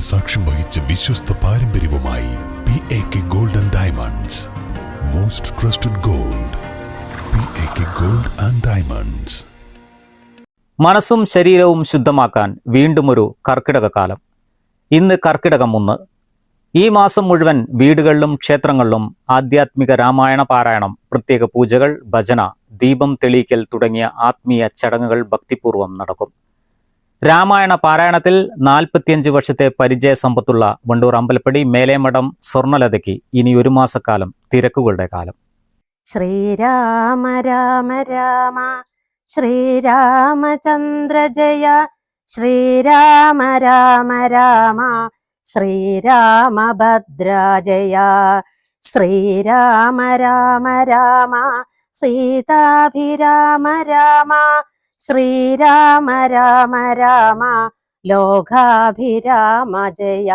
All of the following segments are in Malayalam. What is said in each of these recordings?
സാക്ഷ്യം വഹിച്ച വിശ്വസ്ത പാരമ്പര്യവുമായി PAK Gold and Diamonds. Most trusted gold. PAK Gold and Diamonds. മനസ്സും ശരീരവും ശുദ്ധമാക്കാൻ വീണ്ടും ഒരു കർക്കിടകക്കാലം. ഇന്ന് കർക്കിടകം 1. ഈ മാസം മുഴുവൻ വീടുകളിലും ക്ഷേത്രങ്ങളിലും ആധ്യാത്മിക രാമായണ പാരായണം, പ്രത്യേക പൂജകൾ, ഭജന, ദീപം തെളിയിക്കൽ തുടങ്ങിയ ആത്മീയ ചടങ്ങുകൾ ഭക്തിപൂർവ്വം നടക്കും. രാമായണ പാരായണത്തിൽ 45 വർഷത്തെ പരിചയ സമ്പത്തുള്ള വണ്ടൂർ അമ്പലപ്പടി മേലേമഠം സ്വർണലതയ്ക്ക് ഇനി ഒരു മാസക്കാലം തിരക്കുകളുടെ കാലം. ശ്രീരാമ രാമ രാമ ശ്രീരാമചന്ദ്ര ജയ, ശ്രീരാമ രാമ രാമ ശ്രീരാമഭദ്ര ജയ, ശ്രീരാമ രാമ രാമ സീതാഭിരാമ രാമ, ശ്രീരാമ രാമ രാമ ലോകാഭിരാമ ജയ.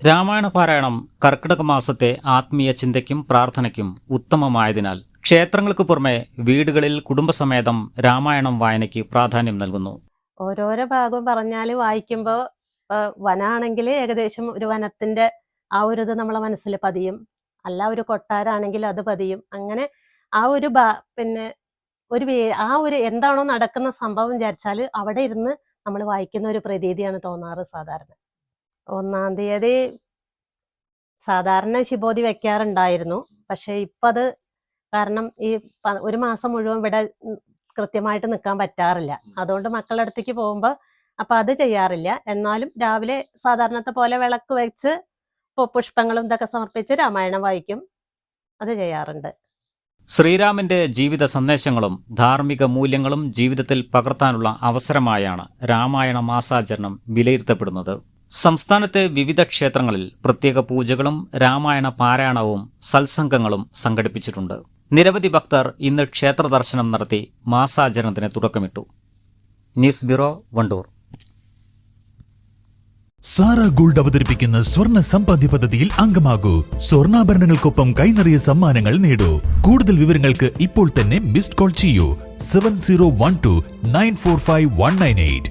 രാമായണ പാരായണം കർക്കിടക മാസത്തെ ആത്മീയ ചിന്തയ്ക്കും പ്രാർത്ഥനയ്ക്കും ഉത്തമമായതിനാൽ ക്ഷേത്രങ്ങൾക്ക് പുറമെ വീടുകളിൽ കുടുംബസമേതം രാമായണം വായനയ്ക്ക് പ്രാധാന്യം നൽകുന്നു. ഓരോരോ ഭാഗം പറഞ്ഞാൽ വായിക്കുമ്പോൾ വനാണെങ്കിൽ ഏകദേശം ഒരു വനത്തിന്റെ ആ ഒരു ഇത് നമ്മളെ മനസ്സിൽ പതിയും, അല്ല ഒരു കൊട്ടാരാണെങ്കിൽ അത് പതിയും. അങ്ങനെ ആ ഒരു പിന്നെ ആ ഒരു എന്താണോ നടക്കുന്ന സംഭവം വിചാരിച്ചാൽ അവിടെ ഇരുന്ന് നമ്മൾ വായിക്കുന്ന ഒരു പ്രതീതിയാണ് തോന്നാറ്. സാധാരണ 1-ാം തീയതി സാധാരണ ശിബോധി വെക്കാറുണ്ടായിരുന്നു. പക്ഷെ ഇപ്പം അത് കാരണം ഈ ഒരു മാസം മുഴുവൻ ഇവിടെ കൃത്യമായിട്ട് നിൽക്കാൻ പറ്റാറില്ല. അതുകൊണ്ട് മക്കളുടെ അടുത്തേക്ക് പോകുമ്പോൾ അപ്പം അത് ചെയ്യാറില്ല. എന്നാലും രാവിലെ സാധാരണത്തെ പോലെ വിളക്ക് വെച്ച് പുഷ്പങ്ങളും ഇതൊക്കെ സമർപ്പിച്ച് രാമായണം വായിക്കും. അത് ചെയ്യാറുണ്ട്. ശ്രീരാമന്റെ ജീവിത സന്ദേശങ്ങളും ധാർമ്മിക മൂല്യങ്ങളും ജീവിതത്തിൽ പകർത്താനുള്ള അവസരമായാണ് രാമായണ മാസാചരണം വിലയിരുത്തപ്പെടുന്നത്. സംസ്ഥാനത്തെ വിവിധ ക്ഷേത്രങ്ങളിൽ പ്രത്യേക പൂജകളും രാമായണ പാരായണവും സത്സംഗങ്ങളും സംഘടിപ്പിച്ചിട്ടുണ്ട്. നിരവധി ഭക്തർ ഇന്ന് ക്ഷേത്ര ദർശനം നടത്തി മാസാചരണത്തിന് തുടക്കമിട്ടു. News bureau, Vandoor. Sara Gold അവതരിപ്പിക്കുന്ന സ്വർണ്ണ സമ്പാദ്യ പദ്ധതിയിൽ അംഗമാകൂ. സ്വർണ്ണാഭരണങ്ങൾക്കൊപ്പം കൈനിറിയ സമ്മാനങ്ങൾ നേടൂ. കൂടുതൽ വിവരങ്ങൾക്ക് ഇപ്പോൾ തന്നെ മിസ്ഡ് കോൾ ചെയ്യൂ 7012945198.